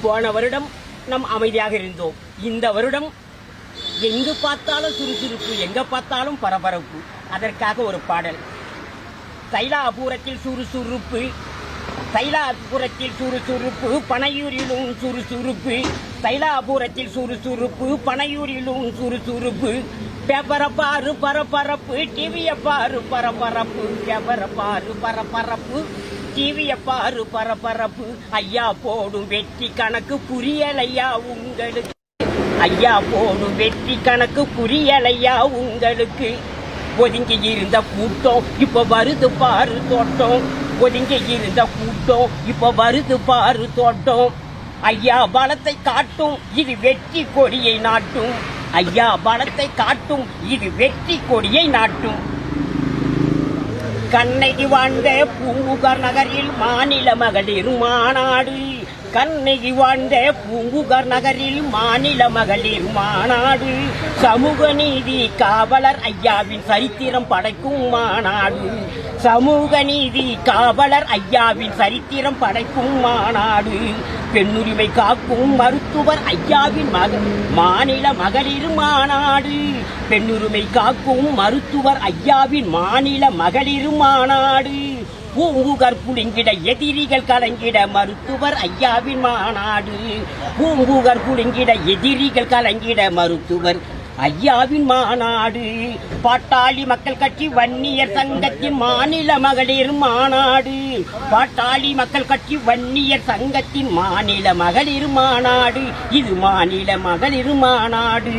போன வருடம் நாம் அமைதியாக இருந்தோம். இந்த வருடம் எங்கு பார்த்தாலும் சுறுசுறுப்பு, எங்க பார்த்தாலும் பரபரப்பு. அதற்காக ஒரு பாடல். தைலாபுரத்தில் சுறுசுறுப்பு, தைலாபுரத்தில் சுறுசுறுப்பு, பனையூரிலும் சுறுசுறுப்பு. தைலாபுரத்தில் சுறுசுறுப்பு, பனையூரிலும் சுறுசுறுப்பு. பேப்பரை பாரு பரபரப்பு, டிவியை பாரு பரபரப்பு. பேப்பரை பாரு பரபரப்பு, டிவியை பாரு பரபரப்பு. ஐயா போடும் வெற்றி கணக்கு புரியலையா உங்களுக்கு? ஐயா போடும் வெற்றி கணக்கு புரியலையா உங்களுக்கு? ஒதுங்கி இருந்த கூட்டம் இப்ப வருது பாரு தோட்டம். ஒதுங்கி இருந்த கூட்டம் இப்ப வருது பாரு தோட்டம். ஐயா பலத்தை காட்டும், இது வெற்றி கொடியை நாட்டும். ஐயா பலத்தை காட்டும், இது வெற்றி கொடியை நாட்டும். கண்ணகி வாழ்ந்த பூம்புகார் நகரில் மாநில மகளிர் மாநாடு. கண்ணகி வாழ்ந்த பூம்புகார் நகரில் மாநில மகளிர் மாநாடு. சமூக நீதி காவலர் ஐயாவின் சரித்திரம் படைக்கும் மாநாடு. சமூக நீதி காவலர் ஐயாவின் சரித்திரம் படைக்கும் மாநாடு. பெண்ணுரிமை காக்கும் மருத்துவர் ஐயாவின் மாநில மகளிர் மாநாடு. பெண்ணுரிமை காக்கும் மருத்துவர் ஐயாவின் மாநில மகளிர் மாநாடு. பூம்புகார் புடுங்கிட எதிரிகள் கலங்கிட மருத்துவர் ஐயாவின் மாநாடு. பூம்புகார் புடுங்கிட எதிரிகள் கலங்கிட மருத்துவர் ஐயாவின் மாநாடு. பாட்டாளி மக்கள் கட்சி வன்னியர் சங்கத்தின் மாநில மகளிர் மாநாடு. பாட்டாளி மக்கள் கட்சி வன்னியர் சங்கத்தின் மாநில மகளிர் மாநாடு. இது மாநில மகளிர் மாநாடு.